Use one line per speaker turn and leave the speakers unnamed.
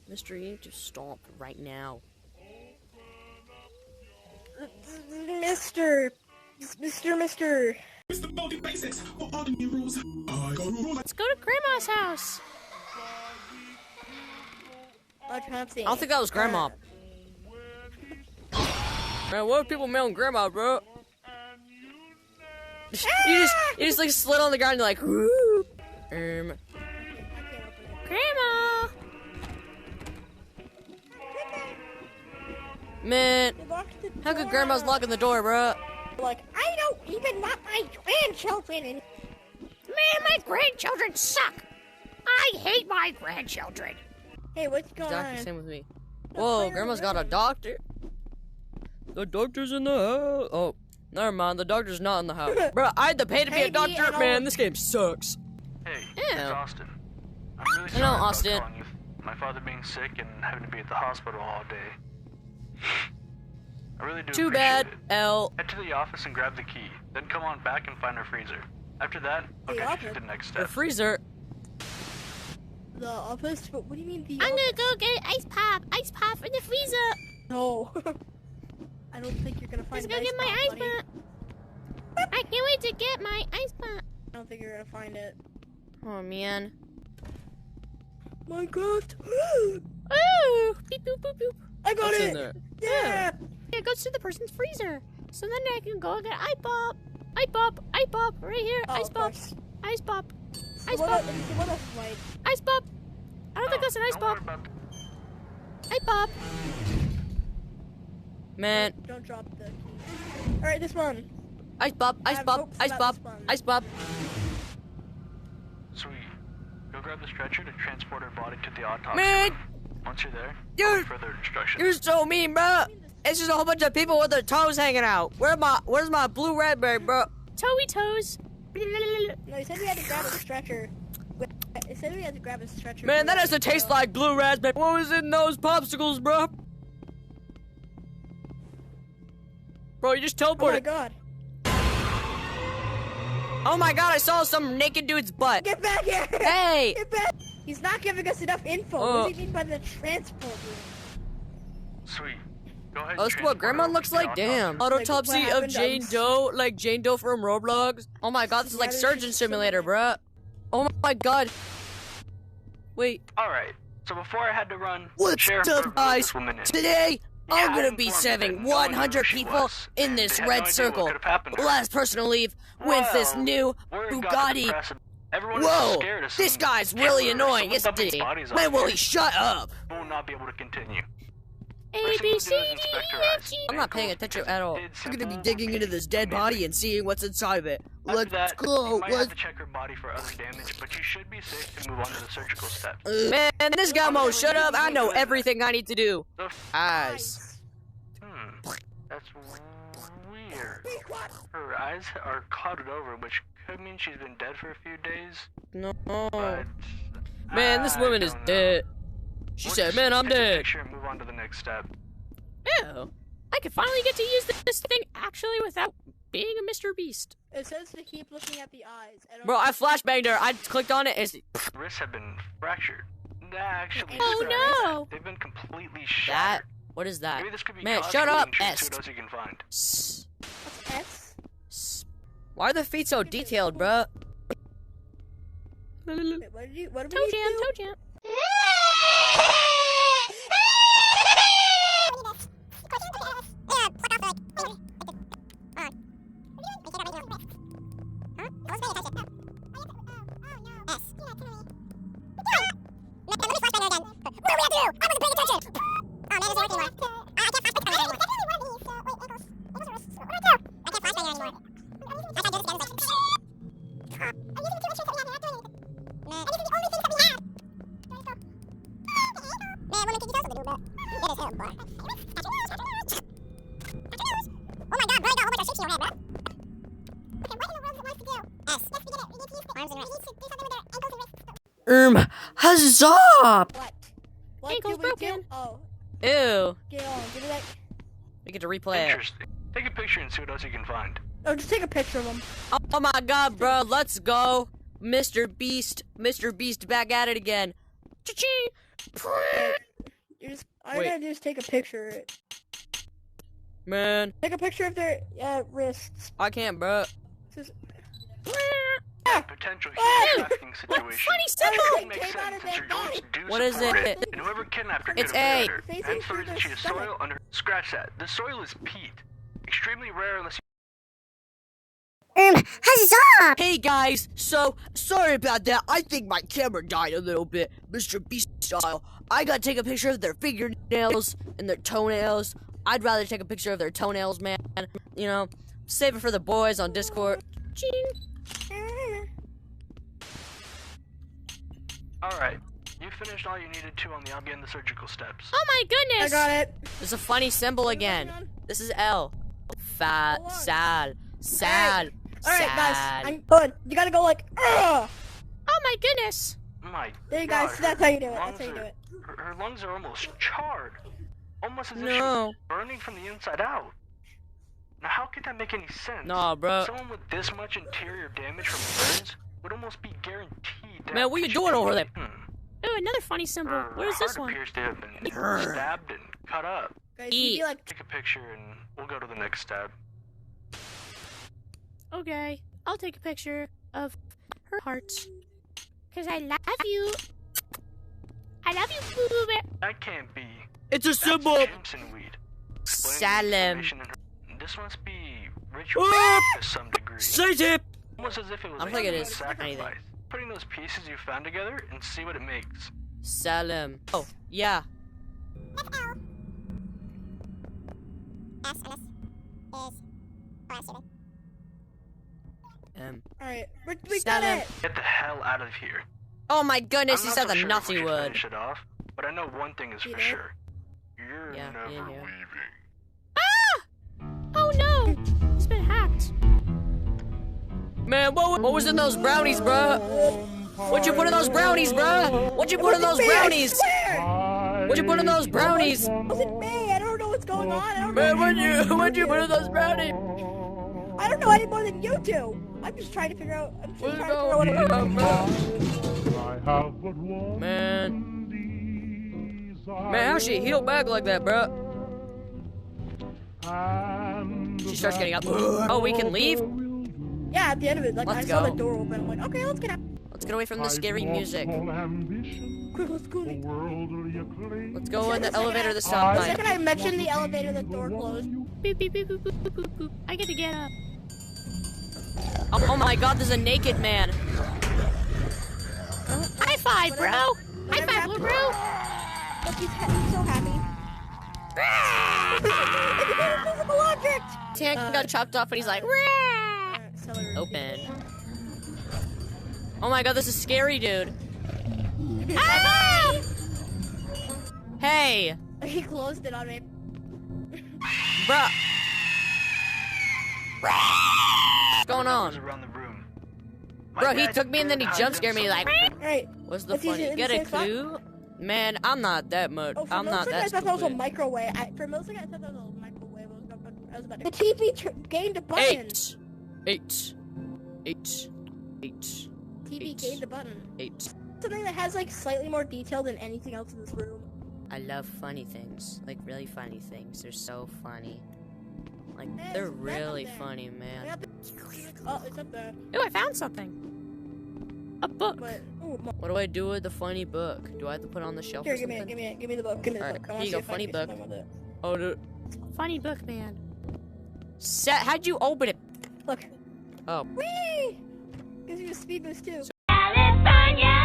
Mister, you need to stop right now.
Mister.
Let's go to
Grandma's house.
Autopsy.
I don't think that was Grandma. Man, what are people mailing Grandma, bro? you just like slid on the ground and you're like, whoo. Grandma. Man, how could Grandma's locking the door, bro?
Like, I don't even want my grandchildren in.
Man, my grandchildren suck. I hate my grandchildren.
Hey, what's going
Exactly
on?
same with me. Whoa, Grandma's got a doctor. The doctor's in the house. Oh, never mind. The doctor's not in the house. Bro, I had to pay to be a doctor. Man, this game sucks.
Hey,
Ew.
it's Austin. I'm really sorry
Hello,
about
Austin.
calling you. My father being sick and having to be at the hospital all day. I really do
Too
appreciate
bad,
it.
L.
Head to the office and grab the key. Then come on back and find our freezer. After that, I'll
The
get you
office?
to the next
The
step.
freezer.
The office? But what do you mean the
I'm
office?
gonna go get ice pop in the freezer.
No. I don't think you're gonna find
Let's go get my ice pop. I can't wait to get my ice pop.
I don't think you're gonna find it.
Oh man.
Minecraft.
Ooh, beep boop boop boop.
I got
What's in
it.
there?
Yeah.
It goes to the person's freezer. So then I can go get ice pop, right here,
Oh,
ice
of
pop,
course.
ice pop,
So
ice
what
pop,
else- what else, like?
ice pop. I don't think that's an ice
Don't
pop.
worry about
Ice pop. Man,
Don't drop the key. All right, this one.
ice pop,
I
ice
have
pop,
hopes
ice
about
pop,
this one.
ice pop.
Sweet. Go grab the stretcher to transport her body to the autopsy
Man,
room. Once you're there,
Dude,
I'll give further instructions.
you're so mean, bro. It's just a whole bunch of people with their toes hanging out. Where's my blue raspberry, bro? Toey toes.
No, he said we had to grab a stretcher. It said we had to grab a stretcher.
Man, that has to taste like blue raspberry. What was in those popsicles, bro? Bro, you just
Oh my
teleported.
god.
Oh my god, I saw some naked dude's butt.
Get back here!
Hey!
Get back! He's not giving us enough info. What does he mean by the transport room?
Sweet. Go ahead.
Oh,
and
that's what
transport
Grandma
her
looks
to the
like. Damn.
Like,
Autopsy
what
of
happened?
Jane Doe, like Jane Doe from Roblox. Oh my god, this is like
Yeah,
Surgeon
this is
Simulator,
similar.
bruh. Oh my god. Wait.
Alright, so before I had to run,
What's
Sheriff
up,
Burke
guys?
this woman in.
Today,
He
I'm
had
gonna be
informed
saving
that no one knew
100
who she
people
was,
in
and
this
they had
red
no idea
circle.
what could've happened to
The
her.
last person to leave wins this
Well,
new
word got to the
Bugatti.
press and everyone is
Whoa,
scared of
this
some
guy's really
killer or
annoying,
someone
isn't
dumping
he?
bodies out
When will
there.
he shut up?
We will not be able to continue.
A,
First
B,
thing
C,
we'll
D,
do is inspect her
E, F,
eyes.
G. I'm not paying
Ankles,
attention
because
at all.
it
I'm gonna be
simple,
digging into this dead body and seeing what's inside of it.
After
Let's
that,
go.
you might have to check her body for other damage, but you should be safe to move on to the surgical step.
Man, this guy won't shut up. I know everything I need to do.
So,
Eyes.
That's weird. Her eyes are clouded over, which could mean she's been dead for a few days,
No.
but...
Man, this
I
woman is
don't know.
dead. She
We'll
said,
just
man, I'm
take a
dead.
picture and move on to the next step.
Ew. I can finally get to use this thing actually without being a Mr. Beast.
It says to keep looking at the eyes.
Bro, I flashbanged her. I clicked on it. It's
Wrists have been fractured. Actually,
Oh, no.
they've been completely
that.
shattered.
What is that?
Maybe this could be
Man,
caused
shut
from
up,
the
Est.
pseudos you can find.
Sss.
What's S?
Sss. Why are the feet so detailed, bruh?
Wait, what did we
Toe
need to
jam,
do?
toe jam. Huzzah!
What? What
Ankle's
do we do?
broken.
Oh,
Ew.
get on. Give me that.
We get to replay it.
Interesting. Take a picture and see what else you can find.
Oh, just take a picture of him.
Oh my god, bro. Let's go. Mr. Beast. Mr. Beast back at it again. Cha-ching.
All you gotta do is take a picture.
Man,
Take a picture of their wrists.
I can't, bro.
Just-
Potential human trafficking situation.
Funny
It makes sense since your joints do
What is
support
it?
And whoever kidnapped her
It's
could have
A.
her.
Facing
Hence the
through
reason
their
she has
stomach.
soil under. Scratch that. The soil is peat. Extremely rare unless
Huzzah!
Hey guys, so sorry about that. I think my camera died a little bit, Mr. Beast style. I gotta take a picture of their fingernails and their toenails. I'd rather take a picture of their toenails, man. You know, save it for the boys on Discord. Ching.
Alright. You finished all you needed to on the begin the surgical steps.
Oh my
I
goodness!
got it.
There's a funny symbol again. This is L. Fat,
Hold on.
sad, sad,
Alright, guys.
sad.
I'm good. You gotta go like, ugh!
Oh my goodness!
My
There you
God,
guys. That's how you do it.
lungs
That's how you do
are-
it.
Her lungs are almost charred. Almost as if she
No.
was burning from the inside out. Now how could that make any sense?
Nah, bro.
Someone with this much interior damage from burns would almost be guaranteed to
Man,
have
what you
tissue
doing over
damage.
there? Oh, another funny symbol.
Her
What is this
heart
one?
appears to have been
Grr.
stabbed and cut up.
Guys,
E.
you be like,
Take a picture and we'll go to the next stab.
Okay, I'll take a picture of her heart. Cause I love you. I love you, Boo Boo Bear.
That can't be.
It's a
That's
symbol.
Jameson weed. Explain the
Salem.
information in her- This must be ritual
Ah!
to some degree.
Say it.
Almost as if it was
I don't
a
think it
human
is
sacrifice.
anything.
Putting those pieces you found together and see what it makes.
Salem. Oh, yeah.
alright, we got
Salem.
it.
Get the hell out of here.
Oh my goodness,
I'm
he
not
said
so
the
sure
nuts
if we
he
should
would.
finish it off, but I know one thing is
You
for
did?
sure. You're
Yeah,
never
yeah.
leaving.
Oh no! It's been hacked.
Man, what was in those brownies, bruh? What'd you put in those brownies, bruh? What'd you put in those brownies? What'd you put in those brownies?
It wasn't me. I don't know what's going on. I don't
Man,
know.
what'd you put in those brownies?
I don't know any more than you do. I'm just trying to figure out. I'm just trying to figure out what it is.
Man. Man, how'd she heal back like that, bruh? She starts getting up. Oh, we can leave?
Yeah, at the end of it, like
Let's
I saw
go.
the door open. I'm like, okay, let's get out.
Let's get away from the scary music.
Quick, let's go.
Let's go in the elevator this
The
time.
second I mentioned the elevator, the door closed.
Beep beep beep beep beep beep beep beep. I get to get up.
Oh my god, there's a naked man.
High five, bro! High
Whatever
five, little bro!
Look, he's so happy. It's a physical object.
Tank got chopped off and he's like,
Celery.
open. Oh my god, this is scary, dude.
Ah!
Hey,
He closed it on me.
bruh. What's going
Goes
on?
around the room. My
Bro, he
dad
took me and then he
did
jump
hide
scared me like,
something.
Alright.
what's the
Let's use
funny?
it in
Get
the
a
same spot.
clue? Man, I'm not that much.
Oh, for
I'm not
Millicent,
that
I thought that was a
stupid.
microwave. For Millicent, I thought that was a microwave. I was about to. The TV gained a button.
8. 8. 8.
TV gained a button.
8.
Something that has like slightly more detail than anything else in this room.
I love funny things. Like, really funny things. They're so funny. Like,
There's
they're
that
really
up there.
funny, man.
Oh, it's up there.
Ooh, I found something. A book.
But ooh,
What do I do with the funny book? Do I have to put it on the shelf
here,
or
give me
something?
it. Give me the book. Give me the
Alright,
book. I wanna
here you
see
go,
if I
funny
can do
book.
something with it.
Oh, dude.
Funny book, man.
How'd you open it?
Look.
Oh.
Whee! Gives you a speed boost too.
California.